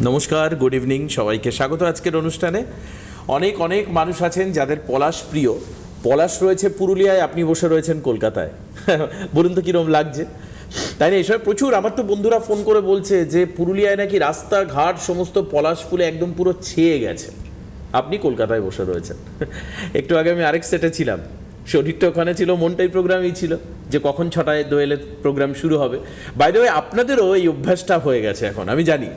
নমস্কার, good evening, সবাইকে স্বাগত আজকের অনুষ্ঠানে। অনেক অনেক মানুষ আছেন যাদের পলাশ প্রিয়। পলাশ রয়েছে পুরুলিয়ায়, আপনি বসে রয়েছেন কলকাতায়। বলুন তো কীরকম লাগছে, তাই না? এসব প্রচুর আমার তো বন্ধুরা ফোন করে বলছে যে পুরুলিয়ায় নাকি রাস্তাঘাট সমস্ত পলাশ ফুলে একদম পুরো ছেয়ে গেছে। আপনি কলকাতায় বসে রয়েছেন। একটু আগে আমি আরেক সেটে ছিলাম, শরীরটা ওখানে ছিল, মনটাই প্রোগ্রামই ছিল যে কখন 6টায় দোয়েলের প্রোগ্রাম শুরু হবে। বাই দ্য ওয়ে, আপনাদেরও এই অভ্যাসটা হয়ে গেছে এখন। আমি জানি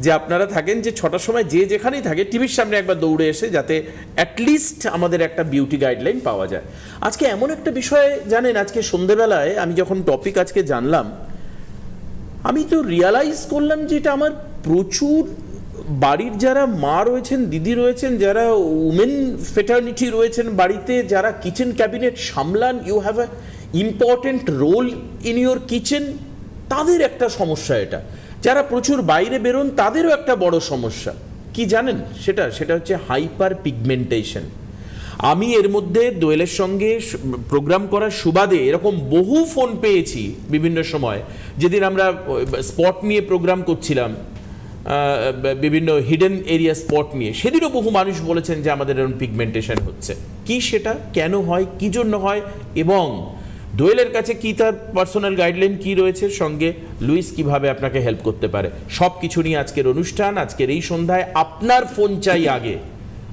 যে আপনারা থাকেন যে 6টার সময় যে যেখানেই থাকে টিভির সামনে একবার দৌড়ে এসে যাতে অ্যাটলিস্ট আমাদের একটা বিউটি গাইডলাইন পাওয়া যায়। আজকে এমন একটা বিষয় জানেন, আজকে সন্ধেবেলায় আমি যখন টপিক আজকে জানলাম, আমি তো রিয়ালাইজ করলাম যে এটা আমার প্রচুর বাড়ির যারা মা রয়েছেন, দিদি রয়েছেন, যারা উমেন ফেটার্নিটি রয়েছেন বাড়িতে, যারা কিচেন ক্যাবিনেট সামলান, you have a important role in your kitchen, তাদের একটা সমস্যা এটা। যারা প্রচুর বাইরে বেরোন তাদেরও একটা বড় সমস্যা কি জানেন, সেটা হচ্ছে হাইপার পিগমেন্টেশন। আমি এর মধ্যে দোয়েলের সঙ্গে প্রোগ্রাম করার সুবাদে এরকম বহু ফোন পেয়েছি বিভিন্ন সময়, যেদিন আমরা স্পট নিয়ে প্রোগ্রাম করছিলাম, বিভিন্ন হিডেন এরিয়া স্পট নিয়ে, সেদিনও বহু মানুষ বলেছেন যে আমাদের এরকম পিগমেন্টেশন হচ্ছে। কি সেটা, কেন হয়, কী জন্য হয়, এবং দোয়েলের কাছে কি তার পার্সোনাল গাইডলাইন কি রয়েছে, সঙ্গে লুইস কিভাবে আপনাকে হেল্প করতে পারে, সব কিছু নিয়ে আজকের অনুষ্ঠান। আজকের এই সন্ধ্যায় আপনার ফোন চাই আগে।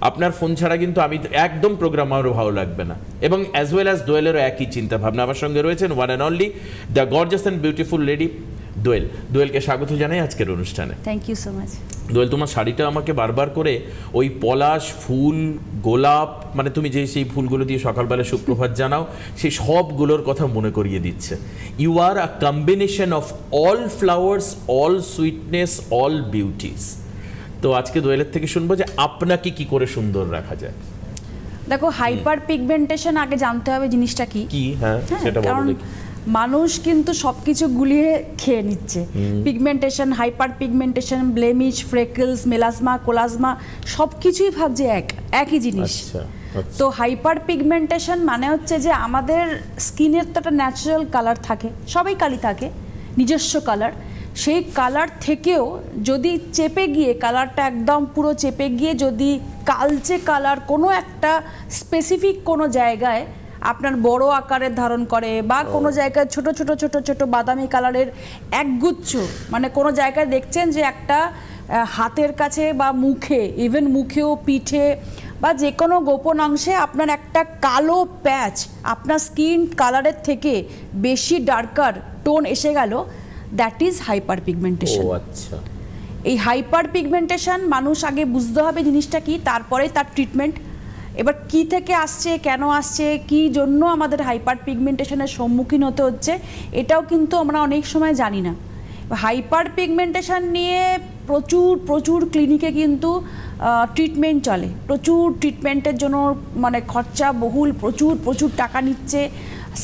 আপনার ফোন ছাড়া কিন্তু আমি একদম প্রোগ্রাম আমারও ভালো লাগবে না। এবং অ্যাজ ওয়েল অ্যাজ দোয়েলেরও একই চিন্তা ভাবনা। আমার সঙ্গে রয়েছেন one and only the gorgeous and beautiful lady Doyel. দোয়েলকে স্বাগত জানাই আজকের অনুষ্ঠানে। Thank you so much. Doyel, তোমার শাড়িটা আমাকে বারবার করে ওই পলাশ ফুল, গোলাপ, মানে তুমি যে সেই ফুলগুলো দিয়ে সকালবেলা সুপ্রভাত জানাও, সেই সবগুলোর কথা মনে করিয়ে দিচ্ছে। You are a combination of all flowers, all sweetness, all beauties. তো আজকে দোয়েলের থেকে শুনবো যে আপনাকে কি করে সুন্দর রাখা যায়। দেখো, হাইপার পিগমেন্টেশন আগে জানতে হবে জিনিসটা কি। হ্যাঁ, সেটা বলো দেখি। মানুষ কিন্তু সবকিছু গুলিয়ে খেয়ে নিচ্ছে। Pigmentation, hyper pigmentation, blemish, freckles, melasma, chloasma সবকিছুই ভাবছে একই জিনিস। তো হাইপার পিগমেন্টেশন মানে হচ্ছে যে আমাদের স্কিনের তো একটা ন্যাচারাল কালার থাকে, সবাই কালি থাকে, নিজস্ব কালার। সেই কালার থেকেও যদি চেপে গিয়ে কালারটা একদম পুরো চেপে গিয়ে যদি কালচে কালার কোনো একটা স্পেসিফিক কোনো জায়গায় আপনার বড় আকারের ধারণ করে, বা কোনো জায়গায় ছোট ছোট ছোট ছোট বাদামি কালারের একগুচ্ছ, মানে কোনো জায়গায় দেখছেন যে একটা হাতের কাছে বা মুখে, ইভেন মুখেও, পিঠে বা যে কোনো গোপন অংশে আপনার একটা কালো প্যাচ আপনার স্কিন কালারের থেকে বেশি ডার্কার টোন এসে গেল, দ্যাট ইজ হাইপার পিগমেন্টেশন। আচ্ছা, এই হাইপার পিগমেন্টেশন মানুষ আগে বুঝতে হবে জিনিসটা কি, তারপরে তার ট্রিটমেন্ট। এবার কি থেকে আসছে, কেন আসছে, কি জন্য আমাদের হাইপার পিগমেন্টেশনের সম্মুখীন হতে হচ্ছে, এটাও কিন্তু আমরা অনেক সময় জানি না। হাইপার পিগমেন্টেশন নিয়ে প্রচুর ক্লিনিকে কিন্তু ট্রিটমেন্ট চলে, প্রচুর ট্রিটমেন্টের জন্য মানে খরচা বহুল, প্রচুর টাকা নিচ্ছে।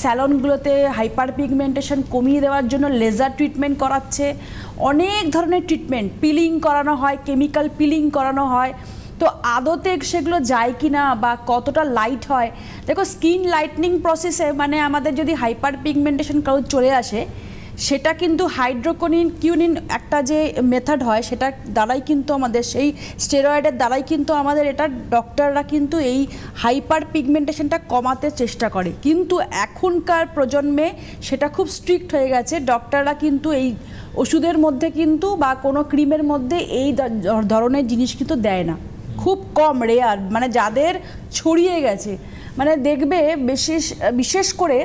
স্যালনগুলোতে হাইপার পিগমেন্টেশন কমিয়ে দেওয়ার জন্য লেজার ট্রিটমেন্ট করাচ্ছে, অনেক ধরনের ট্রিটমেন্ট, পিলিং করানো হয়, কেমিক্যাল পিলিং করানো হয়। তো আদতে সেগুলো যায় কি না বা কতটা লাইট হয়, দেখো স্কিন লাইটনিং প্রসেসে মানে আমাদের যদি হাইপার পিগমেন্টেশন কারো চলে আসে, সেটা কিন্তু হাইড্রোকিউনিন একটা যে মেথড হয় সেটার দ্বারাই কিন্তু আমাদের, সেই স্টেরয়েডের দ্বারাই কিন্তু আমাদের এটা ডক্টররা কিন্তু এই হাইপার পিগমেন্টেশনটা কমাতে চেষ্টা করে। কিন্তু এখনকার প্রজন্মে সেটা খুব স্ট্রিক্ট হয়ে গেছে, ডক্টররা কিন্তু এই ওষুধের মধ্যে কিন্তু বা কোনো ক্রিমের মধ্যে এই ধরনের জিনিস কিন্তু দেয় না, খুব কম, রেয়ার, মানে যাদের ছড়িয়ে গেছে। মানে দেখবে বিশেষ করে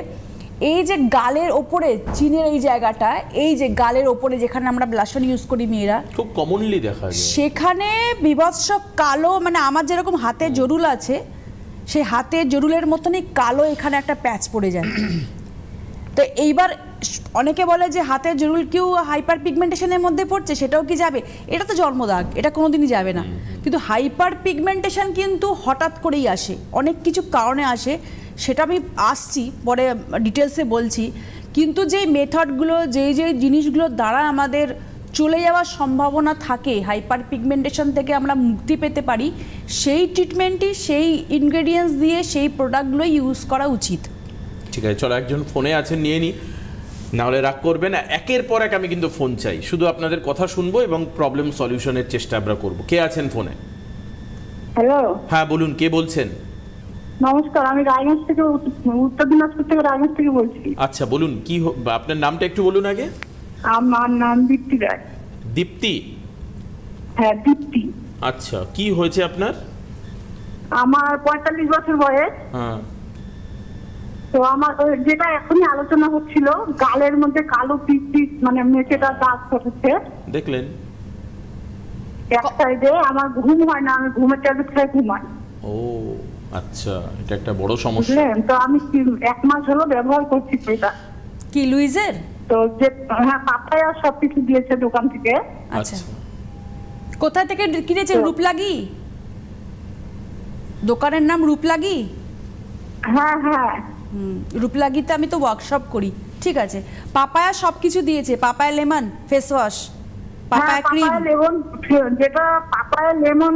এই যে গালের ওপরে, চীনের এই জায়গাটা, এই যে গালের ওপরে যেখানে আমরা ব্লাশন ইউজ করি মেয়েরা, খুব কমনলি দেখা যায়, সেখানে বিভৎস কালো, মানে আমার যেরকম হাতে জরুল আছে, সেই হাতে জরুলের মতনই কালো এখানে একটা প্যাচ পড়ে যায়। তো এইবার অনেকে বলে যে হাতের জরুল কেউ হাইপার পিগমেন্টেশনের মধ্যে পড়ছে, সেটাও কি যাবে? এটা তো জন্মদাগ, এটা কোনোদিনই যাবে না। কিন্তু হাইপার পিগমেন্টেশন কিন্তু হঠাৎ করেই আসে, অনেক কিছু কারণে আসে, সেটা আমি আসছি পরে ডিটেলসে বলছি। কিন্তু যেই মেথডগুলো, যেই জিনিসগুলোর দ্বারা আমাদের চলে যাওয়ার সম্ভাবনা থাকে, হাইপার পিগমেন্টেশন থেকে আমরা মুক্তি পেতে পারি, সেই ট্রিটমেন্টই, সেই ইনগ্রেডিয়েন্টস দিয়ে সেই প্রোডাক্টগুলো ইউজ করা উচিত। ঠিক আছে, চলো একজন ফোনে আছেন, নিয়ে নিই। না হলে রাগ করবেন না, একের পর এক আমি কিন্তু ফোন চাই, শুধু আপনাদের কথা শুনবো এবং প্রবলেম সলিউশনের চেষ্টা আমরা করব। কে আছেন ফোনে? হ্যালো, হ্যাঁ বলুন, কে বলছেন? নমস্কার। আমি রায়গঞ্জ থেকে, উত্তর দিনাজপুর থেকে রায়গঞ্জ থেকে বলছি। আচ্ছা বলুন, আপনার নামটা একটু বলুন আগে। আমার নাম দীপ্তি রায়। দীপ্তি? হ্যাঁ, দীপ্তি। আচ্ছা, কি হয়েছে আপনার? আমার 45 বছর বয়স। হ্যাঁ। তো আমার যেটা এখনই আলোচনা হচ্ছিল, গালের মধ্যে কালো পিস পিস মানে মেচেটা দাগ পড়েছে দেখলেন? এক সাইডে। আমার ঘুম হয় না, আমি ঘুমের ট্যাবলেট খেয়ে ঘুমাই। ও আচ্ছা, এটা একটা বড় সমস্যা। বুঝলেন? তো আমি 1 মাস হলো ব্যবহার করছি এটা। কি লুইজের? তো যে হ্যাঁ, পাপায়া সবকিছু দিয়েছে দোকান থেকে। আচ্ছা, কোথা থেকে কিনেছেন? রূপলাগি? দোকানের নাম রূপলাগি? হ্যাঁ হ্যাঁ। রূপলাগিতে আমি তো ওয়ার্কশপ করি। ঠিক আছে, পাপায়া সব কিছু দিয়েছে, papaya lemon face wash, papaya cream. Papaya lemon, যেটা পাপায়া লেমন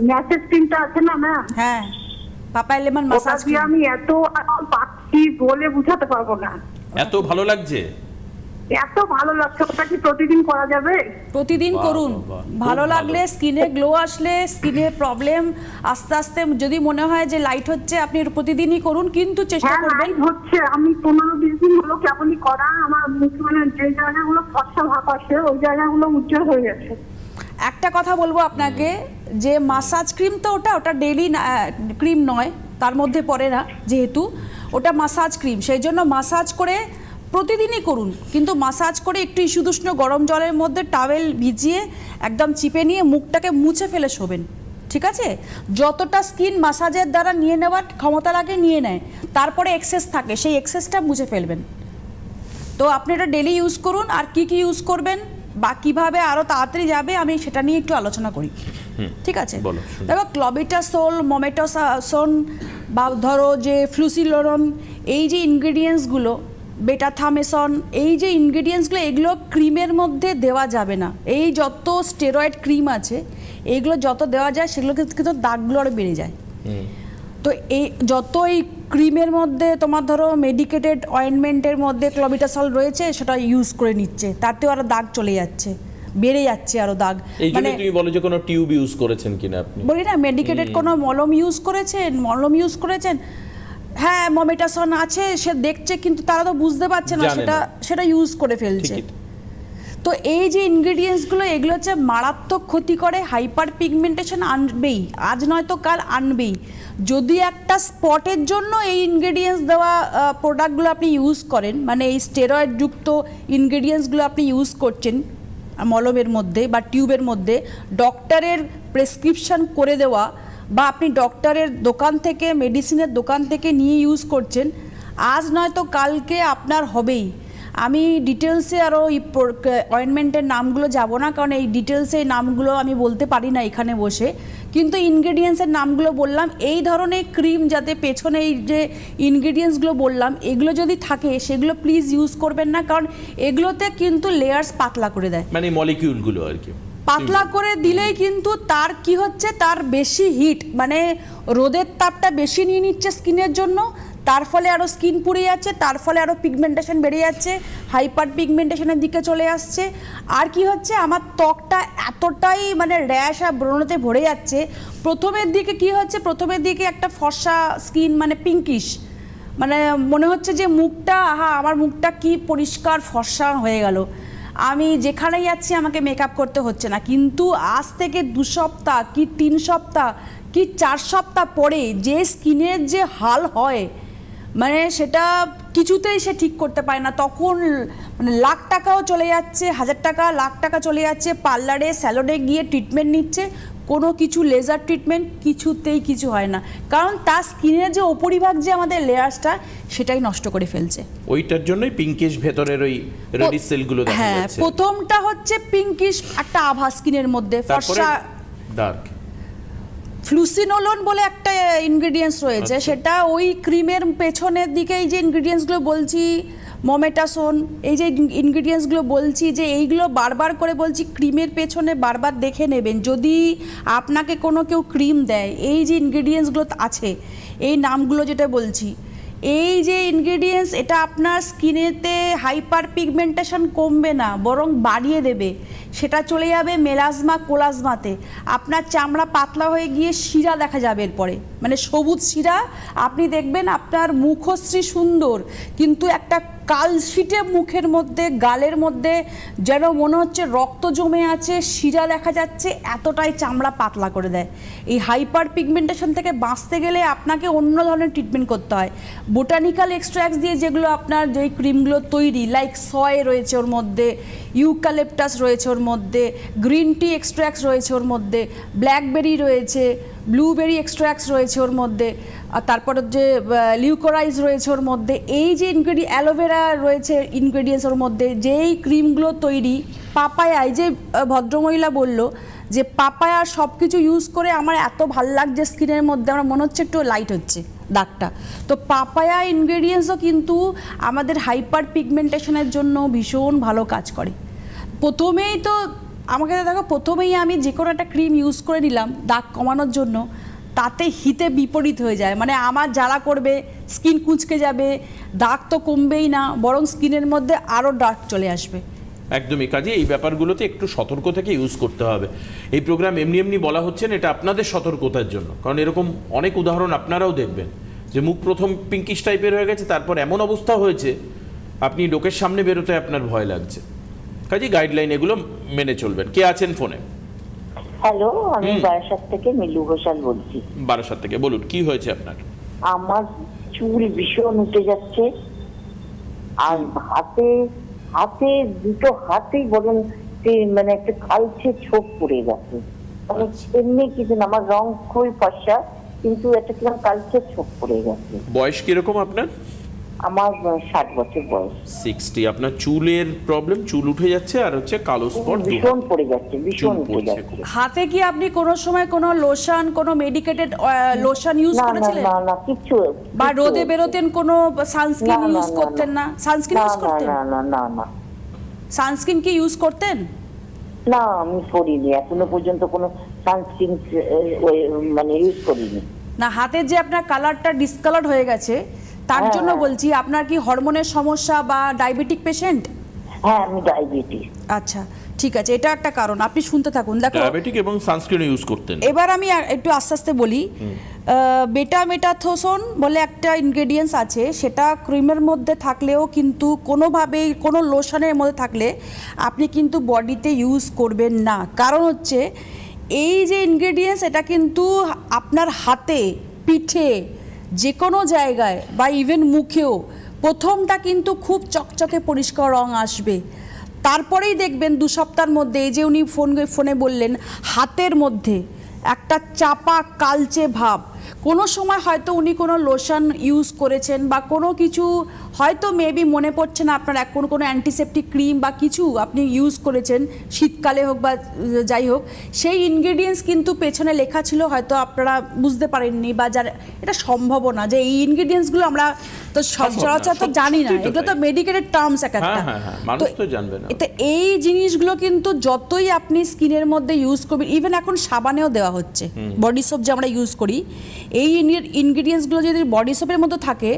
ম্যাসেজ ক্রিমটা আছে না ম্যাম? হ্যাঁ, পাপায়া লেমন ওটা মাসাজ দিয়ে ক্রিম। আমি এত আরাম পাচ্ছি বলে বুঝাতে পারবো না। এত ভালো লাগছে? এত ভালো লাগছে। ওটা কি প্রতিদিন করা যাবে? প্রতিদিন বাহ, করুন। বাহ, বাহ, খুব ভালো ভালো। লাগলে, স্কিনে গ্লো আসলে, স্কিনের প্রবলেম আস্তে আস্তে যদি মনে হয় যে লাইট হচ্ছে, আপনি প্রতিদিনই করুন, কিন্তু চেষ্টা হ্যাঁ, করবেন। লাইট হচ্ছে। আমি 15-20 দিন হলো কেমনই করা। আমার মুখ মানে যে জায়গাগুলো ফর্সা ভাব আসে ওই জায়গাগুলো উজ্জ্বল হয়ে গেছে। একটা কথা বলবো আপনাকে, যে মাসাজ ক্রিম তো ওটা ডেইলি ক্রিম নয়, তার মধ্যে পড়ে না, যেহেতু ওটা মাসাজ ক্রিম, সেই জন্য মাসাজ করে প্রতিদিনই করুন, কিন্তু মাসাজ করে একটু ইস্যুদুষ্ণ গরম জলের মধ্যে টাওয়েল ভিজিয়ে একদম চিপে নিয়ে মুখটাকে মুছে ফেলে শোবেন। ঠিক আছে? যতটা স্কিন মাসাজের দ্বারা নিয়ে নেওয়ার ক্ষমতা লাগে নিয়ে নেয়, তারপরে এক্সেস থাকে, সেই এক্সেসটা মুছে ফেলবেন। তো আপনি এটা ডেলি ইউজ করুন। আর কি কি ইউজ করবেন বা কিভাবে আরও তাড়াতাড়ি যাবে, আমি সেটা নিয়ে একটু আলোচনা করি। ঠিক আছে? বলো, শুনি। দেখো, ক্লবিটাসোল, মোমেটোসোন বা ধরো যে ফ্লুসিলোরন, এই যে ইনগ্রেডিয়েন্টসগুলো, বেটাথামেসন, এই যে ইনগ্রেডিয়েন্টসগুলো, এগুলো ক্রিমের মধ্যে দেওয়া যাবে না। এই যত স্টেরয়েড ক্রিম আছে, এইগুলো যত দেওয়া যায় সেগুলো কিন্তু দাগগুলো আরও বেড়ে যায়। তো এই যত এই ক্রিমের মধ্যে তোমার ধরো মেডিকেটেড অয়েনমেন্টের মধ্যে ক্লবিটাসল রয়েছে, সেটা ইউজ করে নিচ্ছে, তাতেও আরও দাগ চলে যাচ্ছে, বেড়ে যাচ্ছে আরও দাগ। এই জন্য তুমি বলো যে কোনো টিউব ইউজ করেছেন কিনা আপনি? বলি না, মেডিকেটেড কোনো মলম ইউজ করেছেন, হ্যাঁ মোমেটাসন আছে, সে দেখছে, কিন্তু তারা তো বুঝতে পারছে না, জানে না। সেটা ইউজ করে ফেলছে। ঠিকই। তো এই যে ইনগ্রেডিয়েন্টসগুলো, এগুলো হচ্ছে মারাত্মক ক্ষতি করে, হাইপার পিগমেন্টেশন আনবেই, আজ নয়তো কাল আনবেই। যদি একটা স্পটের জন্য এই ইনগ্রেডিয়েন্টস দেওয়া প্রোডাক্টগুলো আপনি ইউজ করেন, মানে এই স্টেরয়েডযুক্ত ইনগ্রেডিয়েন্টসগুলো আপনি ইউজ করছেন মলমের মধ্যে বা টিউবের মধ্যে, ডক্টরের প্রেসক্রিপশন করে দেওয়া বা আপনি ডক্টরের দোকান থেকে, মেডিসিনের দোকান থেকে নিয়ে ইউজ করছেন, আজ নয়তো কালকে আপনার হবেই। আমি ডিটেলসে আরও অয়েনমেন্টের নামগুলো যাব না, কারণ এই ডিটেলসে এই নামগুলো আমি বলতে পারি না এখানে বসে, কিন্তু ইনগ্রেডিয়েন্টসের নামগুলো বললাম। এই ধরনের ক্রিম যাতে পেছনে এই যে ইনগ্রেডিয়েন্টসগুলো বললাম, এগুলো যদি থাকে, সেগুলো প্লিজ ইউজ করবেন না, কারণ এগুলোতে কিন্তু লেয়ার্স পাতলা করে দেয়। মানে মলিকিউলগুলো আর কি পাতলা করে দিলেই কিন্তু তার কি হচ্ছে, তার বেশি হিট, মানে রোদের তাপটা বেশি নিয়ে নিচ্ছে স্কিনের জন্য, তার ফলে আরও স্কিন পুড়ে যাচ্ছে, তার ফলে আরও পিগমেন্টেশন বেড়ে যাচ্ছে, হাইপার পিগমেন্টেশনের দিকে চলে আসছে। আর কি হচ্ছে, আমার ত্বকটা এতটাই মানে র্যাশ আর ব্রণতে ভরে যাচ্ছে। প্রথমের দিকে একটা ফর্সা স্কিন, মানে পিঙ্কিশ, মানে মনে হচ্ছে যে মুখটা, আমার মুখটা কি পরিষ্কার ফর্সা হয়ে গেল, আমি যেখানেই যাচ্ছি আমাকে মেকআপ করতে হচ্ছে না। কিন্তু আজ থেকে 2 সপ্তাহ কি 3 সপ্তাহ কি 4 সপ্তাহ পরে যে স্কিনের যে হাল হয়, মানে সেটা কিছুতেই সে ঠিক করতে পারে না। তখন মানে লাখ টাকাও চলে যাচ্ছে, 1000 টাকা, লাখ টাকা চলে যাচ্ছে, পার্লারে স্যালনে গিয়ে ট্রিটমেন্ট নিচ্ছে, কোনো কিছু লেজার ট্রিটমেন্ট, কিছুতেই কিছু হয় না, কারণ তার স্কিনের যে উপরিভাগ যে আমাদের লেয়ার্সটা, সেটাই নষ্ট করে ফেলছে। ওইটার জন্যই পিঙ্কিশ ভেতরের ওই রেডিশ সেলগুলো দেখা হ্যাঁ, যাচ্ছে। প্রথমটা হচ্ছে পিঙ্কিশ একটা আভা স্কিনের মধ্যে, তারপরে ফর্সা। ডার্ক ফ্লুসিনোলন বলে একটা ইনগ্রেডিয়েন্টস রয়েছে, আচ্ছা। সেটা ওই ক্রিমের পেছনের দিকে এই যে ইনগ্রেডিয়েন্টসগুলো বলছি, মোমেটাসোন, এই যে ইনগ্রেডিয়েন্টসগুলো বলছি, যে এইগুলো বারবার করে বলছি, ক্রিমের পেছনে বারবার দেখে নেবেন। যদি আপনাকে কোনো কেউ ক্রিম দেয়, এই যে ইনগ্রেডিয়েন্টসগুলো আছে, এই নামগুলো যেটা বলছি, এই যে ইনগ্রেডিয়েন্টস, এটা আপনার স্কিনেতে হাইপার পিগমেন্টেশন কমবে না, বরং বাড়িয়ে দেবে। সেটা চলে যাবে মেলাজমা কোলাজমাতে, আপনার চামড়া পাতলা হয়ে গিয়ে শিরা দেখা যাবে এরপরে, মানে সবুজ শিরা। আপনি দেখবেন আপনার মুখশ্রী সুন্দর, কিন্তু একটা কালশিটে মুখের মধ্যে, গালের মধ্যে যেন মনে হচ্ছে রক্ত জমে আছে, শিরা দেখা যাচ্ছে, এতটাই চামড়া পাতলা করে দেয়। এই হাইপার পিগমেন্টেশন থেকে বাঁচতে গেলে আপনাকে অন্য ধরনের ট্রিটমেন্ট করতে হয়। বোটানিক্যাল এক্সট্র্যাক্টস দিয়ে যেগুলো আপনার যেই ক্রিমগুলো তৈরি, লাইক সয় রয়েছে ওর মধ্যে, ইউক্যালিপটাস রয়েছে ওর মধ্যে, গ্রিন টি এক্সট্র্যাক্টস রয়েছে ওর মধ্যে, ব্ল্যাকবেরি রয়েছে, ব্লুবেরি এক্সট্র্যাক্টস রয়েছে ওর মধ্যে, আর তারপরে যে লিউকোরাইজ রয়েছে ওর মধ্যে, এই যে অ্যালোভেরা রয়েছে ইনগ্রেডিয়েন্টস ওর মধ্যে, যেই ক্রিমগুলো তৈরি পাপায়ায়, যে ভদ্রমহিলা বলল যে পাপায়া সব কিছু ইউজ করে আমার এত ভাল লাগছে স্কিনের মধ্যে, আমার মনে হচ্ছে একটু লাইট হচ্ছে দাগটা। তো পাপায়া ইনগ্রেডিয়েন্টসও কিন্তু আমাদের হাইপার পিগমেন্টেশনের জন্য ভীষণ ভালো কাজ করে। প্রথমেই তো আমাকে দেখো, প্রথমেই আমি যে কোনো একটা ক্রিম ইউজ করে নিলাম দাগ কমানোর জন্য, তাতে হিতে বিপরীত হয়ে যায়, মানে আমার জ্বালা করবে, স্কিন কুঁচকে যাবে, দাগ তো কমবেই না, বরং স্কিনের মধ্যে আরও ডার্ক চলে আসবে। একদমই, কাজে এই ব্যাপারগুলোতে একটু সতর্ক থেকে ইউজ করতে হবে। এই প্রোগ্রাম এমনি এমনি বলা হচ্ছে না, এটা আপনাদের সতর্কতার জন্য, কারণ এরকম অনেক উদাহরণ আপনারাও দেখবেন যে মুখ প্রথম পিঙ্কিশ টাইপের হয়ে গেছে, তারপর এমন অবস্থা হয়েছে আপনি লোকের সামনে বেরোতে আপনার ভয় লাগছে। কাজে গাইডলাইন এগুলো মেনে চলবেন। কে আছেন ফোনে? হ্যালো, আমি বারাসাত থেকে মিলু ঘোষাল বলছি। বারাসাত থেকে বলুন, কি হয়েছে আপনার? আমার চুল ভীষণ উঠে যাচ্ছে, আর হাতে হাতে দুটো হাতেই বলেন মানে একটা কালচে ছোপ পড়ে গেছে। মানে এমনি কিছু না, আমার রং খুবই ফর্সা, কিন্তু একটা কিরকম কালচে ছোপ পড়ে গেছে। বয়স কিরকম আপনার? আমার 60 বছর বয়স। 60। আপনার চুলের প্রবলেম, চুল উঠে যাচ্ছে আর হচ্ছে কালো স্পট ভীষণ পড়ে যাচ্ছে, ভীষণ উঠে যাচ্ছে। হাতে কি আপনি কোনো সময় কোনো লোশন, কোনো মেডিকেটেড লোশন ইউজ না না করেছিলেন? না না, কিছু বা রোদে বেরোতেন, কোনো সানস্ক্রিন ইউজ করতেন না? সানস্ক্রিন ইউজ করতেন? না না না না, সানস্ক্রিন কি ইউজ করতেন? না আমি করিনি এখনো পর্যন্ত, কোনো সানস্ক্রিন মানে ইউজ করিনি। না, হাতের যে আপনার কালারটা ডিসকালার হয়ে গেছে, তার জন্য বলছি। আপনার কি হরমোনের সমস্যা বা ডায়াবেটিক পেশেন্ট? হ্যাঁ, আমি ডায়াবেটিস। আচ্ছা, ঠিক আছে, এটা একটা কারণ। আপনি শুনতে থাকুন। দেখো, ডায়াবেটিক এবং সানস্ক্রিন ইউজ করতেন। এবার আমি একটু আস্তে আস্তে বলি। বেটামেটাথোসোন বলে একটা ইনগ্রেডিয়েন্টস আছে, সেটা ক্রিমের মধ্যে থাকলেও কিন্তু কোনোভাবেই কোনো লোশনের মধ্যে থাকলে আপনি কিন্তু বডিতে ইউজ করবেন না। কারণ হচ্ছে এই যে ইনগ্রেডিয়েন্টস, এটা কিন্তু আপনার হাতে, পিঠে, যে কোনো জায়গায় বা ইভেন মুখেও প্রথমটা কিন্তু খুব চকচকে পরিষ্কার রং আসবে, তারপরেই দেখবেন 2 সপ্তাহের মধ্যে, এই যে উনি ফোনে বললেন, হাতের মধ্যে একটা চাপা কালচে ভাব। কোনো সময় হয়তো উনি কোনো লোশন ইউজ করেছেন বা কোনো কিছু হয়তো মেবি মনে পড়ছে না আপনার, এখন কোনো অ্যান্টিসেপটিক ক্রিম বা কিছু আপনি ইউজ করেছেন, শীতকালে হোক বা যাই হোক, সেই ইনগ্রেডিয়েন্টস কিন্তু পেছনে লেখা ছিল, হয়তো আপনারা বুঝতে পারেননি, বা যার এটা সম্ভব না যে এই ইনগ্রেডিয়েন্টসগুলো আমরা তো সচরাচর তো জানি না, এগুলো তো মেডিকেলের টার্মস এক একটা, মানুষ তো জানবে না। তো এই জিনিসগুলো কিন্তু যতই আপনি স্কিনের মধ্যে ইউজ করবেন, ইভেন এখন সাবানেও দেওয়া হচ্ছে, বডি সোপ যে আমরা ইউজ করি, এই ইনগ্রেডিয়েন্টসগুলো যদি বডি সোপের মধ্যে থাকে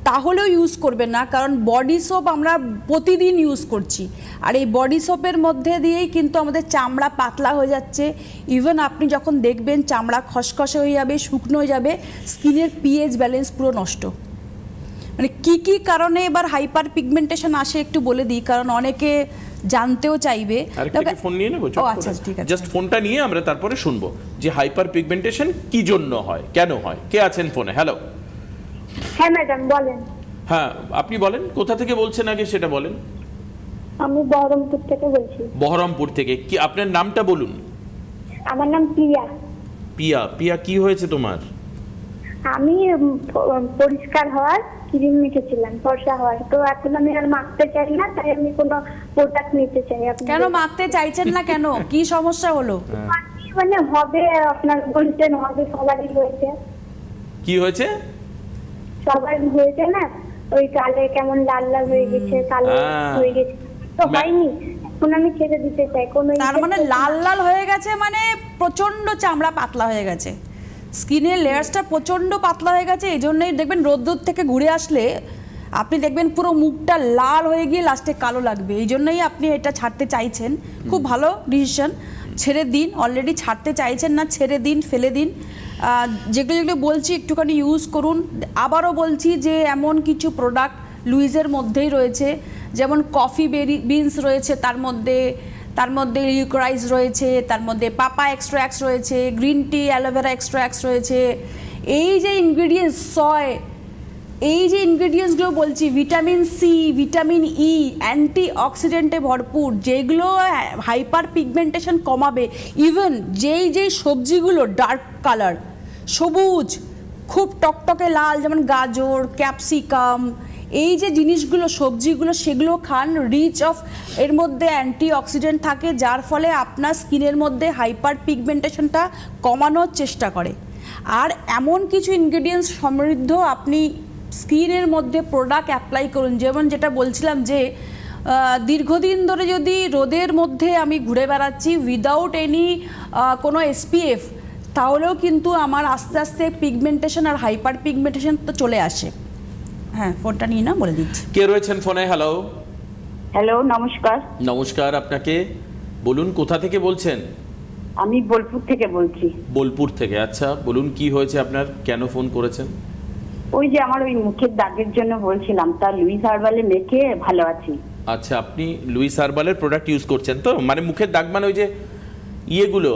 তাহলেও ইউজ করবেন না, কারণ বডি সোপ আমরা প্রতিদিন ইউজ করছি, আর এই বডি সোপের মধ্যে দিয়েই কিন্তু আমাদের চামড়া পাতলা হয়ে যাচ্ছে। ইভেন আপনি যখন দেখবেন চামড়া খসখসে হয়ে যাবে, শুকনো হয়ে যাবে, স্কিনের পিএইচ ব্যালেন্স পুরো নষ্ট। মানে কি কি কারণে এবার হাইপার পিগমেন্টেশন আসে একটু বলে দিই, কারণ অনেকে জানতেও চাইবে। আরেকটা ফোন নিয়ে নেব? আচ্ছা, ঠিক আছে, জাস্ট ফোনটা নিয়ে আমরা তারপরে শুনবো যে হাইপার পিগমেন্টেশন কি জন্য হয়, কেন হয়। কে আছেন ফোনে? হ্যালো। হ্যাঁ ম্যাডাম, বলেন। হ্যাঁ, আপনি বলেন, কোথা থেকে বলছেন আগে সেটা বলেন। আমি বহরমপুর থেকে বলছি। বহরমপুর থেকে। কি আপনার নামটা বলুন? আমার নাম প্রিয়া। পিয়া। পিয়া, কি হয়েছে তোমার? আমি পরিষ্কার হওয়ার ক্রিম মেখেছিলাম, ফর্সা হওয়ার, তো এখন আমি আর মাখতে চাই না, তাই আমি কোনো প্রোডাক্ট নিতে চাই। আপনি কেন মাখতে চাইছেন না? কেন, কি সমস্যা হলো? মানে হবে, আপনার বলছেন হবে, সবারই হয়েছে। কি হয়েছে? সবার হয়েছে না, ওই গালে কেমন লাল লাল হয়ে গেছে, কালো হয়ে গেছে, তো হয়নি, এখন আমি ছেড়ে দিতে চাই। কোনো তার মানে লাল লাল হয়ে গেছে, মানে প্রচন্ড চামড়া পাতলা হয়ে গেছে, স্কিনের লেয়ার্সটা প্রচণ্ড পাতলা হয়ে গেছে, এই জন্যই দেখবেন রোদ্দুর থেকে ঘুরে আসলে আপনি দেখবেন পুরো মুখটা লাল হয়ে গিয়ে লাস্টে কালো লাগবে। এই জন্যই আপনি এটা ছাড়তে চাইছেন, খুব ভালো ডিসিশন। ছেড়ে দিন, অলরেডি ছাড়তে চাইছেন না, ছেড়ে দিন, ফেলে দিন। যেগুলো যেগুলো বলছি একটুখানি ইউজ করুন। আবারও বলছি যে এমন কিছু প্রোডাক্ট লুইজের মধ্যেই রয়েছে, যেমন কফি বিনস রয়েছে, তার মধ্যে লিউকোরাইজ রয়েছে, তার মধ্যে পাপা এক্সট্রাক্টস রয়েছে, গ্রিন টি অ্যালোভেরা এক্সট্রাক্টস রয়েছে। এই যে ইনগ্রিডিয়েন্টস এই যে ইনগ্রিডিয়েন্টসগুলো বলছি, vitamin C, vitamin E, anti অক্সিডেন্টে ভরপুর, যেগুলো হাইপার পিগমেন্টেশন কমাবে। ইভেন যেই সবজিগুলো ডার্ক কালার, সবুজ, খুব টকটকে লাল, যেমন গাজর, ক্যাপসিকাম, এই যে জিনিসগুলো, সবজিগুলো, সেগুলো খান। রিচ অফ এর মধ্যে অ্যান্টি অক্সিডেন্ট থাকে, যার ফলে আপনার স্কিনের মধ্যে হাইপার পিগমেন্টেশনটা কমানোর চেষ্টা করে। আর এমন কিছু ইনগ্রিডিয়েন্টস সমৃদ্ধ আপনি স্কিনের মধ্যে প্রোডাক্ট অ্যাপ্লাই করুন। যেমন যেটা বলছিলাম যে দীর্ঘদিন ধরে যদি রোদের মধ্যে আমি ঘুরে বেড়াচ্ছি উইদাউট এনি কোনো এসপিএফ, তাহলেও কিন্তু আমার আস্তে আস্তে পিগমেন্টেশন আর হাইপার পিগমেন্টেশন তো চলে আসে। হ্যাঁ, ফোনটা নিয়ে না, বলে দিচ্ছি। কে রয়েছেন ফোনে? হ্যালো। হ্যালো, নমস্কার। নমস্কার আপনাকে, বলুন কোথা থেকে বলছেন? আমি বোলপুর থেকে বলছি। বোলপুর থেকে, আচ্ছা বলুন কি হয়েছে আপনার, কেন ফোন করেছেন? ওই যে আমার ওই মুখের দাগের জন্য বলছিলাম, তা লুইস হার্বালে মেখে ভালো আছি। আচ্ছা, আপনি লুইস হার্বালের প্রোডাক্ট ইউজ করছেন তো? মানে মুখের দাগ মানে ওই যে ইয়েগুলো,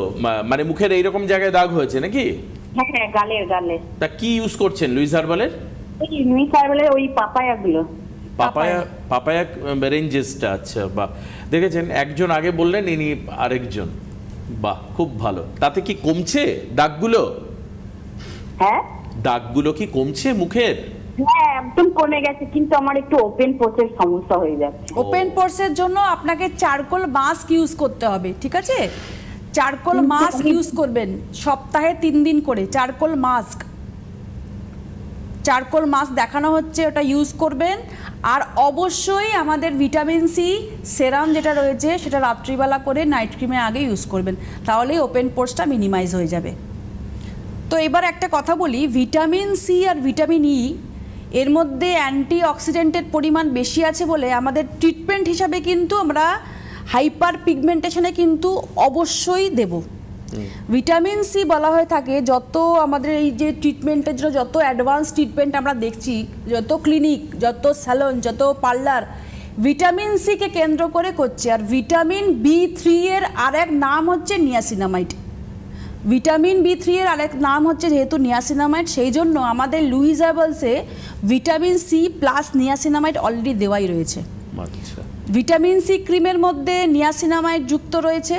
মানে মুখের এইরকম জায়গায় দাগ হয়েছে নাকি? হ্যাঁ হ্যাঁ, গালে। তা কি ইউজ করছেন লুইস হার্বালের? ওই লুইস হার্বালের ওই পাপায়াগুলো। পাপায়া রেঞ্জেসটা, আচ্ছা বাহ। দেখেছেন, একজন আগে বললেন, ইনি আরেকজন। বাহ, খুব ভালো। তাতে কি কমছে দাগগুলো? হ্যাঁ, দাগগুলো কি কমছে মুখের? হ্যাঁ একদম কমে গেছে, কিন্তু আমার একটু ওপেন পোর্সের সমস্যা হয়ে যাচ্ছে। ওপেন পোর্সের জন্য আপনাকে চারকোল মাস্ক ইউজ করতে হবে, ঠিক আছে? চারকোল মাস্ক ইউজ করবেন সপ্তাহে 3 দিন করে। চারকোল মাস্ক দেখানো হচ্ছে, ওটা ইউজ করবেন। আর অবশ্যই আমাদের ভিটামিন সি সেরাম যেটা রয়েছে, সেটা রাত্রিবেলা করে নাইট ক্রিমের আগে ইউজ করবেন, তাহলেই ওপেন পোর্সটা মিনিমাইজ হয়ে যাবে। তো এবার একটা কথা বলি, ভিটামিন সি আর ভিটামিন ই এর মধ্যে অ্যান্টি অক্সিডেন্টের পরিমাণ বেশি আছে বলে আমাদের ট্রিটমেন্ট হিসাবে কিন্তু আমরা হাইপার পিগমেন্টেশনে কিন্তু অবশ্যই দেব। ভিটামিন সি বলা হয়ে থাকে, যত আমাদের এই যে ট্রিটমেন্টের জন্য যত অ্যাডভান্স ট্রিটমেন্ট আমরা দেখছি, যত ক্লিনিক, যত স্যালন, যত পার্লার, ভিটামিন সিকে কেন্দ্র করে করছে। আর ভিটামিন B3 এর আরেক নাম হচ্ছে নিয়াসিনামাইড। ভিটামিন B3 এর আরেক নাম হচ্ছে যেহেতু নিয়াসিনামাইড, সেই জন্য আমাদের লুইস হার্বালসে vitamin C plus niacinamide already দেওয়াই রয়েছে। আচ্ছা, ভিটামিন সি ক্রিমের মধ্যে নিয়াসিনামাইড যুক্ত রয়েছে,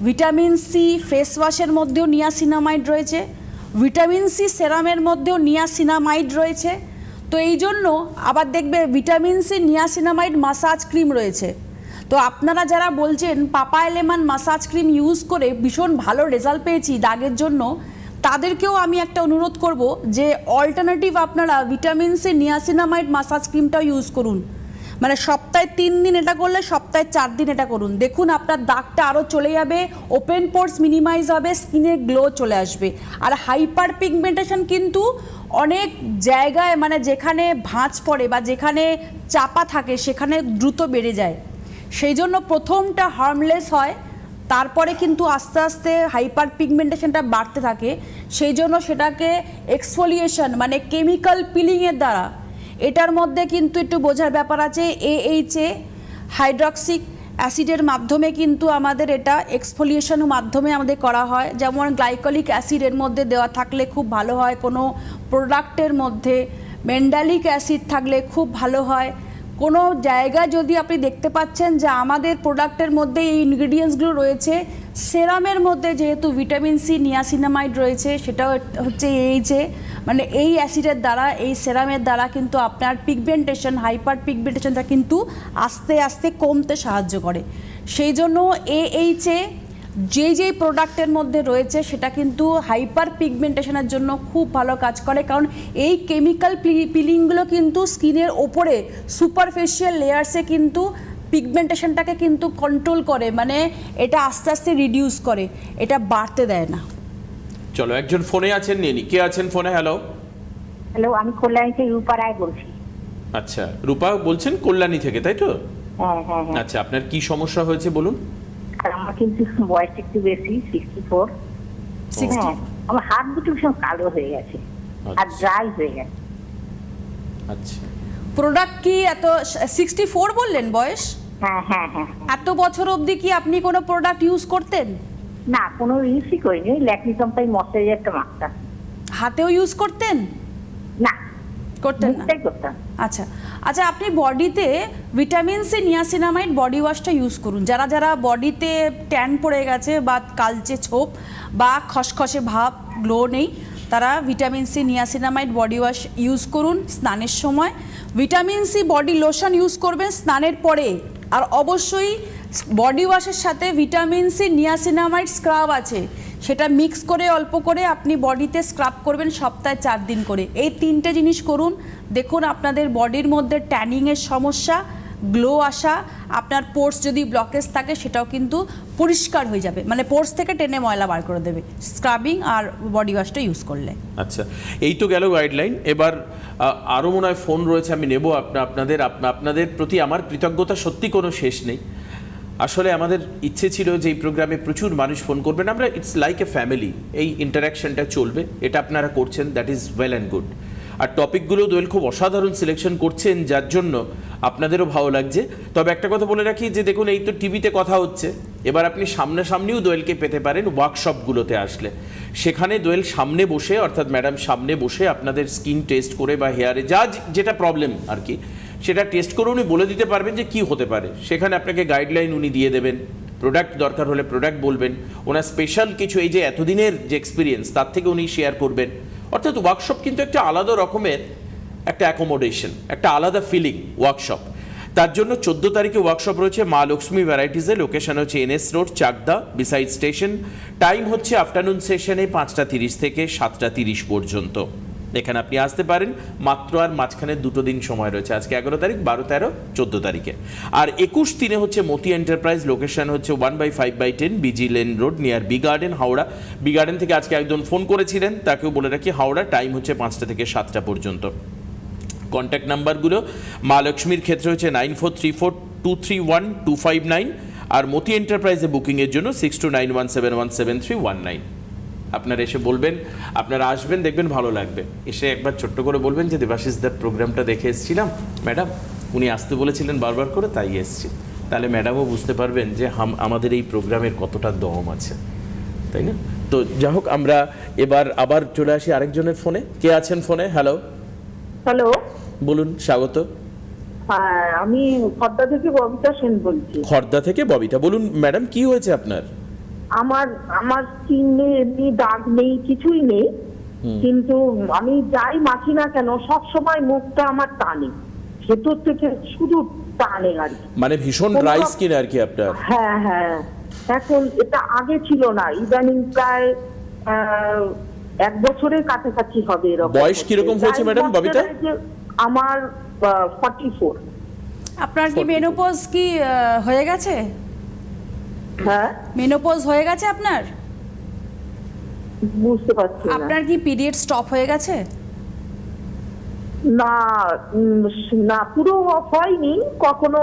ভিটামিন সি ফেস ওয়াশের মধ্যেও নিয়াসিনামাইড রয়েছে, ভিটামিন সি সেরামের মধ্যেও নিয়াসিনামাইড রয়েছে। তো এই জন্য আবার দেখবে vitamin C niacinamide massage cream রয়েছে। তো আপনারা যারা বলছেন papaya lemon massage cream use করে ভীষণ ভালো রেজাল্ট পেয়েছি দাগের জন্য, তাদেরকেও আমি একটা অনুরোধ করব যে অল্টারনেটিভ আপনারা ভিটামিন সি নিয়াসিনামাইড মাসাজ ক্রিমটাও ইউজ করুন। মানে সপ্তাহে 3 দিন এটা করলে সপ্তাহে 4 দিন এটা করুন, দেখুন আপনার দাগটা আরও চলে যাবে, ওপেন পোর্স মিনিমাইজ হবে, স্কিনের গ্লো চলে আসবে। আর হাইপার পিগমেন্টেশন কিন্তু অনেক জায়গায়, মানে যেখানে ভাঁজ পড়ে বা যেখানে চাপা থাকে সেখানে দ্রুত বেড়ে যায়। সেই জন্য প্রথমটা হার্মলেস হয়, তারপরে কিন্তু আস্তে আস্তে হাইপার পিগমেন্টেশনটা বাড়তে থাকে। সেই জন্য সেটাকে এক্সফোলিয়েশন মানে কেমিক্যাল পিলিংয়ের দ্বারা, এটার মধ্যে কিন্তু একটু বোঝার ব্যাপার আছে, AHA হাইড্রক্সিক অ্যাসিডের মাধ্যমে কিন্তু আমাদের এটা এক্সফোলিয়েশনের মাধ্যমে আমাদের করা হয়। যেমন গ্লাইকোলিক অ্যাসিড এর মধ্যে দেওয়া থাকলে খুব ভালো হয়, কোনো প্রোডাক্টের মধ্যে মেন্ডালিক অ্যাসিড থাকলে খুব ভালো হয়। কোনো জায়গায় যদি আপনি দেখতে পাচ্ছেন যে আমাদের প্রোডাক্টের মধ্যে এই ইনগ্রিডিয়েন্টসগুলো রয়েছে, সেরামের মধ্যে যেহেতু ভিটামিন সি নিয়াসিনামাইড রয়েছে, সেটাও হচ্ছে AHA, মানে এই অ্যাসিডের দ্বারা, এই সেরামের দ্বারা কিন্তু আপনার পিগমেন্টেশন, হাইপার পিগমেন্টেশনটা কিন্তু আস্তে আস্তে কমতে সাহায্য করে। সেই জন্য AHA যেই প্রোডাক্টের মধ্যে রয়েছে সেটা কিন্তু হাইপার পিগমেন্টেশনের জন্য খুব ভালো কাজ করে, কারণ এই কেমিক্যাল পিলিংগুলো কিন্তু স্কিনের ওপরে সুপারফিশিয়াল লেয়ার্সে কিন্তু পিগমেন্টেশনটাকে কিন্তু কন্ট্রোল করে, মানে এটা আস্তে আস্তে রিডিউস করে, এটা বাড়তে দেয় না। চলো একজন ফোনে আছেন, নিয়ে নি। কে আছেন ফোনে? হ্যালো। হ্যালো, আমি কল্যাণী থেকে রূপা রায় বলছি। আচ্ছা, রূপা বলছেন কল্যাণী থেকে, তাই তো? হ্যাঁ হ্যাঁ হ্যাঁ। আচ্ছা, আপনার কি সমস্যা হয়েছে বলুন। আর আমার কিন্তু বয়স একটু বেশি, 64। 60 হ্যাঁ, আমার হাত দুটো ভীষণ কালো হয়ে গেছে আর ড্রাই হয়ে গেছে। আচ্ছা, প্রোডাক্ট কি এত 64 বললেন বয়স? হ্যাঁ হ্যাঁ হ্যাঁ। এত বছর অবধি কি আপনি কোনো প্রোডাক্ট ইউজ করতেন? না, কোনো ইউজই করিনি। ল্যাকমি কোম্পানি ময়শ্চারাইজারটা মাখতাম। হাতেও ইউজ করতেন? না, করতেন না। মুখটাই করতাম। আচ্ছা আচ্ছা, আপনি বডিতে ভিটামিন সি নিয়াসিনামাইড বডি ওয়াশটা ইউজ করুন। যারা যারা বডিতে ট্যান পড়ে গেছে বা কালচে ছোপ বা খসখসে ভাব, গ্লো নেই, তারা vitamin C niacinamide body wash use করুন স্নানের সময়। Vitamin C body lotion use করবেন স্নানের পরে। আর অবশ্যই বডি ওয়াশের সাথে ভিটামিন সি নিয়াসিনামাইড স্ক্রাব আছে, সেটা মিক্স করে অল্প করে আপনি বডিতে স্ক্রাব করবেন সপ্তাহে 4 দিন করে। এই 3টে জিনিস করুন, দেখুন আপনাদের বডির মধ্যে ট্যানিংয়ের সমস্যা, গ্লো আসা, আপনার পোর্স যদি ব্লকেজ থাকে সেটাও কিন্তু পরিষ্কার হয়ে যাবে, মানে পোর্স থেকে টেনে ময়লা বার করে দেবে স্ক্রাবিং আর বডি ওয়াশটা ইউজ করলে। আচ্ছা, এই তো গেল গাইডলাইন। এবার আরও মনে হয় ফোন রয়েছে, আমি নেব। আপনাদের প্রতি আমার কৃতজ্ঞতা সত্যি কোনো শেষ নেই। আসলে আমাদের ইচ্ছে ছিল যে এই প্রোগ্রামে প্রচুর মানুষ ফোন করবেন, আমরা ইটস লাইক এ ফ্যামিলি, এই ইন্টারাকশনটা চলবে, এটা আপনারা করছেন, that is well and good. আর টপিকগুলো দোয়েল খুব অসাধারণ সিলেকশন করছেন, যার জন্য আপনাদেরও ভালো লাগছে। তবে একটা কথা বলে রাখি যে দেখুন, এই তো টিভিতে কথা হচ্ছে, এবার আপনি সামনাসামনিও দোয়েলকে পেতে পারেন ওয়ার্কশপগুলোতে আসলে। সেখানে দোয়েল সামনে বসে, অর্থাৎ ম্যাডাম সামনে বসে আপনাদের স্কিন টেস্ট করে বা হেয়ারে যেটা প্রবলেম আর কি, সেটা টেস্ট করে উনি বলে দিতে পারবেন যে কি হতে পারে। সেখানে আপনাকে গাইডলাইন উনি দিয়ে দেবেন, প্রোডাক্ট দরকার হলে প্রোডাক্ট বলবেন, ওনার স্পেশাল কিছু এই যে এতদিনের যে এক্সপিরিয়েন্স তার থেকে উনি শেয়ার করবেন। অর্থাৎ ওয়ার্কশপ কিন্তু একটা আলাদা রকমের একটা অ্যাকোমোডেশন, একটা আলাদা ফিলিং ওয়ার্কশপ। তার জন্য 14 তারিখে ওয়ার্কশপ রয়েছে মা লক্ষ্মী ভ্যারাইটিসে, লোকেশন হচ্ছে NS road, Chakdah, beside station. Time হচ্ছে আফটারনুন সেশনে 5:30 থেকে 7:30 পর্যন্ত। এখানে আপনি আসতে পারেন, মাত্র আর মাঝখানে 2 দিন সময় রয়েছে, আজকে 11 তারিখ, 12, 13, 14 তারিখে। আর 21 হচ্ছে মতি এন্টারপ্রাইজ, লোকেশন হচ্ছে 1/5/10 BG lane road, near B garden, Howrah. B garden থেকে আজকে একজন ফোন করেছিলেন, তাকেও বলে রাখি হাওড়া, টাইম হচ্ছে 5টা থেকে 7টা পর্যন্ত। কন্ট্যাক্ট নাম্বারগুলো মা লক্ষ্মীর ক্ষেত্রে হচ্ছে 9434231259, আর মতি এন্টারপ্রাইজে বুকিংয়ের জন্য 6291717319। আপনারা এসে বলবেন, আপনারা আসবেন, দেখবেন ভালো লাগবে। এসে একবার ছোট্ট করে বলবেন যে দেবাশিস দার প্রোগ্রামটা দেখে এসেছিলাম ম্যাডাম, উনি আসতে বলেছিলেন বারবার করে, তাই এসেছি। তাহলে ম্যাডামও বুঝতে পারবেন যে আমাদের এই প্রোগ্রামের কতটা দম আছে, তাই না? তো যাই হোক, আমরা এবার আবার চলে আসি আরেকজনের ফোনে। কে আছেন ফোনে? হ্যালো। হ্যালো, বলুন, স্বাগত। হ্যাঁ, আমি খর্দা থেকে ববিতা সেন বলছি। খর্দা থেকে ববিতা, বলুন ম্যাডাম, কি হয়েছে আপনার? আমার স্কিনে এমনি দাগ নেই, কিছুই নেই, কিন্তু আমি যাই মাখি না কেন সব সময় মুখটা আমার টানে, ভেতর থেকে শুধু টানে আর কি। মানে ভীষণ ড্রাই স্কিন আর কি আপনার? হ্যাঁ হ্যাঁ, এখন এটা আগে ছিল না, ইদানিং প্রায় 1 বছরের কাছাকাছি হবে এরকম। বয়স কিরকম হয়েছে ম্যাডাম ববিতা? আমার 44। আপনার কি মেনোপজ কি হয়ে গেছে? হ্যাঁ, মেনোপজ হয়ে গেছে আপনার? বুঝতে পারছি না। আপনার কি পিরিয়ড স্টপ হয়ে গেছে? না না, পুরো অফ হয়নি কখনো।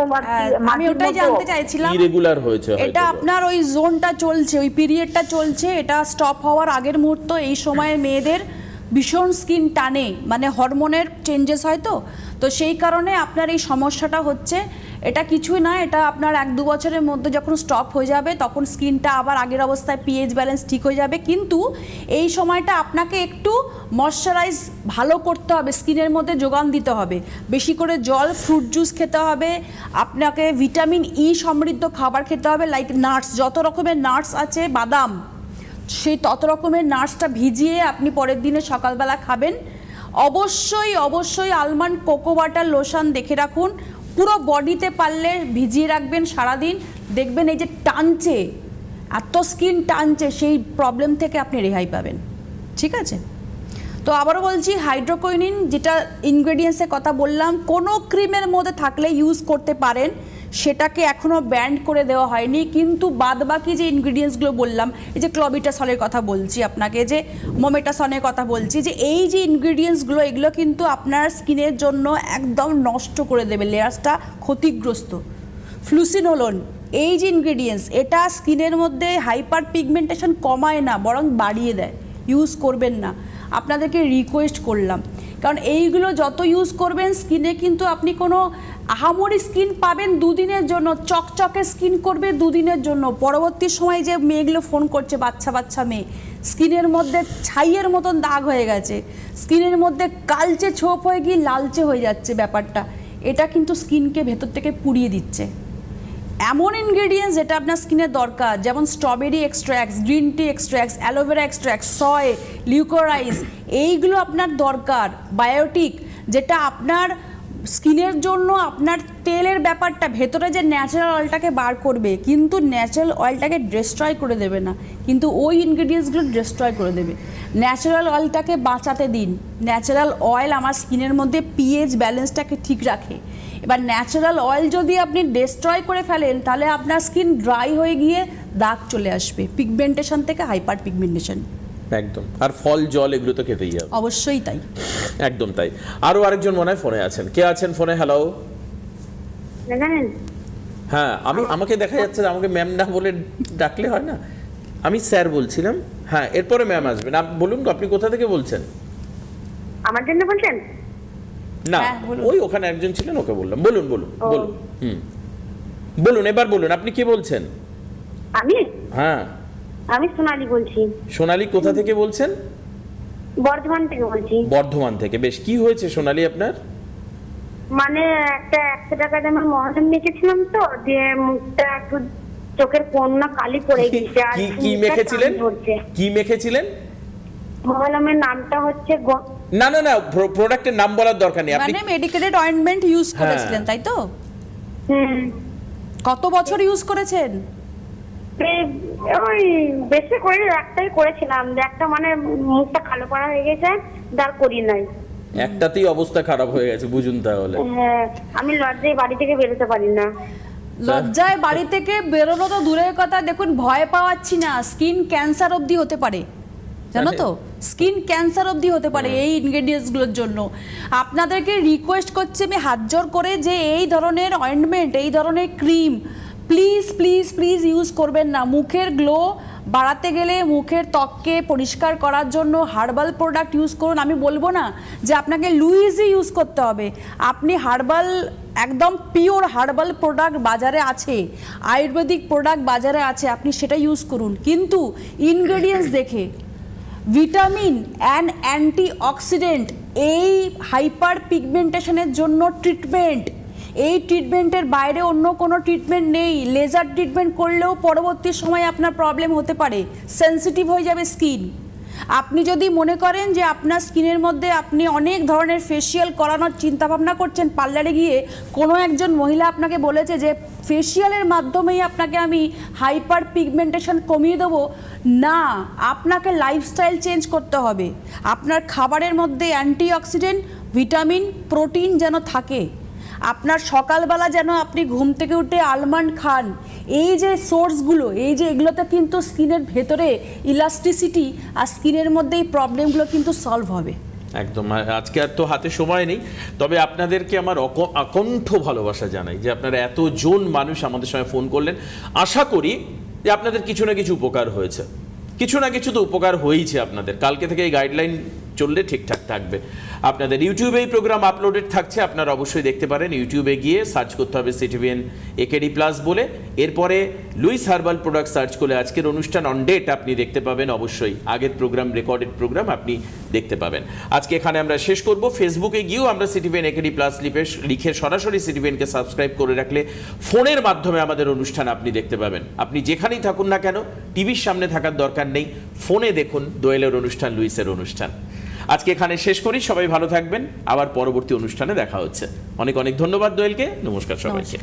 আমি ওটাই জানতে চাইছিলাম, ইরেগুলার হয়েছে হয়তো। এটা আপনার ওই জোনটা চলছে, ওই পিরিয়ডটা চলছে, এটা স্টপ হওয়ার আগের মুহূর্ত। এই সময়ে মেয়েদের ভীষণ স্কিন টানে, মানে হরমোনের চেঞ্জেস হয় তো সেই কারণে আপনার এই সমস্যাটা হচ্ছে। এটা কিছুই না, এটা আপনার 1-2 বছরের মধ্যে যখন স্টপ হয়ে যাবে তখন স্কিনটা আবার আগের অবস্থায় পিএইচ ব্যালেন্স ঠিক হয়ে যাবে। কিন্তু এই সময়টা আপনাকে একটু ময়শ্চারাইজ ভালো করতে হবে, স্কিনের মধ্যে যোগান দিতে হবে, বেশি করে জল, ফ্রুট জুস খেতে হবে, আপনাকে ভিটামিন ই সমৃদ্ধ খাবার খেতে হবে, লাইক নাটস, যত রকমের নাটস আছে, বাদাম, সেই তত রকমের নাটসটা ভিজিয়ে আপনি পরের দিনে সকালবেলা খাবেন। অবশ্যই অবশ্যই আলমন্ড কোকো বাটার লোশন দেখে রাখুন, পুরো বডিতে পারলে ভিজিয়ে রাখবেন সারাদিন, দেখবেন এই যে টানছে, এত স্কিন টানছে, সেই প্রবলেম থেকে আপনি রেহাই পাবেন। ঠিক আছে? তো আবারও বলছি, হাইড্রোকুইনিন যেটা ইনগ্রেডিয়েন্টসের কথা বললাম, কোনো ক্রিমের মধ্যে থাকলে ইউজ করতে পারেন, সেটাকে এখনও ব্যান্ড করে দেওয়া হয়নি, কিন্তু বাদবাকি যে ইনগ্রিডিয়েন্টসগুলো বললাম, এই যে ক্লবিটাসলের কথা বলছি আপনাকে, যে মোমেটাসনের কথা বলছি, যে এই যে ইনগ্রিডিয়েন্টসগুলো এগুলো কিন্তু আপনার স্কিনের জন্য একদম নষ্ট করে দেবে, লেয়ারসটা ক্ষতিগ্রস্ত। ফ্লুসিনোলোন এই যে ইনগ্রিডিয়েন্টস, এটা স্কিনের মধ্যে হাইপার পিগমেন্টেশন কমায় না, বরং বাড়িয়ে দেয়। ইউজ করবেন না, আপনাদেরকে রিকোয়েস্ট করলাম, কারণ এইগুলো যত ইউজ করবেন স্কিনে কিন্তু আপনি কোনো আহামরি স্কিন পাবেন দুদিনের জন্য, চকচকে স্কিন করবে দুদিনের জন্য। পরবর্তী সময় যে মেয়েগুলো ফোন করছে, বাচ্চা বাচ্চা মেয়ে, স্কিনের মধ্যে ছাইয়ের মতন দাগ হয়ে গেছে, স্কিনের মধ্যে কালচে ছোপ হয়ে গিয়ে লালচে হয়ে যাচ্ছে ব্যাপারটা, এটা কিন্তু স্কিনকে ভেতর থেকে পুড়িয়ে দিচ্ছে। এমন ইনগ্রেডিয়েন্টস যেটা আপনার স্কিনের দরকার, যেমন স্ট্রবেরি এক্সট্র্যাক্টস, গ্রিন টি এক্সট্র্যাক্টস, অ্যালোভেরা এক্সট্র্যাক্টস, সয়, লিউকোরাইজ, এইগুলো আপনার দরকার। বায়োটিক, যেটা আপনার স্কিনের জন্য আপনার তেলের ব্যাপারটা ভেতরে যে ন্যাচারাল অয়েলটাকে বার করবে, কিন্তু ন্যাচারাল অয়েলটাকে ডিস্ট্রয় করে দেবে না, কিন্তু ওই ইনগ্রেডিয়েন্টসগুলো ডিস্ট্রয় করে দেবে। ন্যাচারাল অয়েলটাকে বাঁচাতে দিন। ন্যাচারাল অয়েল আমার স্কিনের মধ্যে পিএইচ ব্যালেন্সটাকে ঠিক রাখে। এবার ন্যাচারাল অয়েল যদি আপনি ডিস্ট্রয় করে ফেলেন, তাহলে আপনার স্কিন ড্রাই হয়ে গিয়ে দাগ চলে আসবে, পিগমেন্টেশন থেকে হাইপার পিগমেন্টেশন। একদম। আর ফল জল এগুলো তো খেতেই হবে। অবশ্যই তাই, একদম তাই। আরো আরেকজন মনে হয় ফোনে আছেন। কে আছেন ফোনে? হ্যালো। জানেন হ্যাঁ, আমাকে দেখা যাচ্ছে, আমাকে ম্যাম না বলে ডাকলে হয় না? আমি স্যার বলছিলাম। হ্যাঁ, এরপরে ম্যাম আসবেন। বলুন, আপনি কোথা থেকে বলছেন? আমার জন্য বলছেন? না, হ্যাঁ, বলুন। ওই ওখানে একজন ছিলেন, ওকে বললাম। বলুন বলুন বলুন। বলুন, এবার বলুন, আপনি কি বলছেন? আমি হ্যাঁ, আমি সোনালি বলছি। সোনালী কোথা থেকে বলছেন? বর্ধমান থেকে বলছি। বর্ধমান থেকে। বেশ, কি হয়েছে সোনালী আপনার? মানে একটা 100 টাকা দামের মলম মেখেছিলাম, তো দিয়ে মুখটা একটু চোখের কোণ না কালি পড়ে গেছে, আর কি মেখেছিলেন? কি মেখেছিলেন? মলমের নামটা হচ্ছে না না না, প্রোডাক্টের নাম বলার দরকার নেই। আপনি মানে মেডিকেটেড অয়েন্টমেন্ট ইউজ করেছিলেন, তাই তো? কত বছর ইউজ করেছেন? ওই বেশি করে একটাই করেছিলাম, একটা মানে মুখটা কালো করা হয়ে গেছে, আর করি নাই। একটাতেই অবস্থা খারাপ হয়ে গেছে, বুঝুন তাহলে। হ্যাঁ, আমি লজ্জায় বাড়ি থেকে বেরোতে পারি না। লজ্জায় বাড়ি থেকে বেরোনো তো দূরের কথা, দেখুন ভয় পাওয়াচ্ছি না, স্কিন ক্যান্সার অবধি হতে পারে, জানো তো? স্কিন ক্যান্সার অবধি হতে পারে এই ইনগ্রেডিয়েন্টসগুলোর জন্য। আপনাদেরকে রিকোয়েস্ট করছি আমি হাত জোর করে, যে এই ধরনের অয়েন্টমেন্ট, এই ধরনের cream please please please use করবেন না। মুখের গ্লো বাড়াতে গেলে, মুখের ত্বককে পরিষ্কার করার জন্য হার্বাল প্রোডাক্ট ইউজ করুন। আমি বলবো না যে আপনাকে লুইজই ইউজ করতে হবে, আপনি হার্বাল, একদম পিওর হার্বাল প্রোডাক্ট বাজারে আছে, আয়ুর্বেদিক প্রোডাক্ট বাজারে আছে, আপনি সেটা ইউজ করুন, কিন্তু ইনগ্রেডিয়েন্টস দেখে। ভিটামিন অ্যান্ড অ্যান্টিঅক্সিডেন্ট এই হাইপার পিগমেন্টেশনের জন্য ট্রিটমেন্ট, এই ট্রিটমেন্টের বাইরে অন্য কোনো ট্রিটমেন্ট নেই। লেজার ট্রিটমেন্ট করলেও পরবর্তী সময়ে আপনার প্রবলেম হতে পারে, সেনসিটিভ হয়ে যাবে স্কিন। আপনি যদি মনে করেন যে আপনার স্কিনের মধ্যে আপনি অনেক ধরনের ফেসিয়াল করানোর চিন্তাভাবনা করছেন, পার্লারে গিয়ে কোনো একজন মহিলা আপনাকে বলেছে যে ফেসিয়ালের মাধ্যমেই আপনাকে আমি হাইপার পিগমেন্টেশন কমিয়ে দেবো, না, আপনাকে লাইফস্টাইল চেঞ্জ করতে হবে। আপনার খাবারের মধ্যে অ্যান্টিঅক্সিডেন্ট, ভিটামিন, প্রোটিন যেন থাকে। আপনার সকালবেলা যেন আপনি ঘুম থেকে উঠে আলমন্ড খান। এই যে সোর্সগুলো, এই যে এগুলোতে কিন্তু স্কিনের ভেতরে ইলাস্টিসিটি আর স্কিনের মধ্যে এই প্রবলেমগুলো কিন্তু সলভ হবে। একদম। আজকে আর তো হাতে সময় নেই, তবে আপনাদেরকে আমার আকণ্ঠ ভালোবাসা জানাই যে আপনারা এতজন মানুষ আমাদের সঙ্গে ফোন করলেন। আশা করি যে আপনাদের কিছু না কিছু উপকার হয়েছে, কিছু না কিছু তো উপকার হয়েইছে আপনাদের। কালকে থেকে এই গাইডলাইন চললে ঠিকঠাক থাকবে। আপনাদের ইউটিউবে এই প্রোগ্রাম আপলোডেড থাকছে, আপনারা অবশ্যই দেখতে পারেন। ইউটিউবে গিয়ে সার্চ করতে হবে সিটিভিএন একেডি প্লাস বলে, এরপরে লুইস হার্বাল প্রোডাক্ট সার্চ করলে আজকের অনুষ্ঠান অন ডেট আপনি দেখতে পাবেন। অবশ্যই আগের প্রোগ্রাম, রেকর্ডেড প্রোগ্রাম আপনি দেখতে পাবেন। আজকে এখানে আমরা শেষ করব। ফেসবুকে গিয়েও আমরা সিটিভিএন একেডি প্লাস লিখে সরাসরি সিটিভিএনকে সাবস্ক্রাইব করে রাখলে ফোনের মাধ্যমে আমাদের অনুষ্ঠান আপনি দেখতে পাবেন। আপনি যেখানেই থাকুন না কেন, টিভির সামনে থাকার দরকার নেই, ফোনে দেখুন দোয়েলের অনুষ্ঠান, লুইসের অনুষ্ঠান। আজকে এখানে শেষ করি, সবাই ভালো থাকবেন, আবার পরবর্তী অনুষ্ঠানে দেখা হচ্ছে। অনেক অনেক ধন্যবাদ দোয়েলকে, নমস্কার সবাইকে।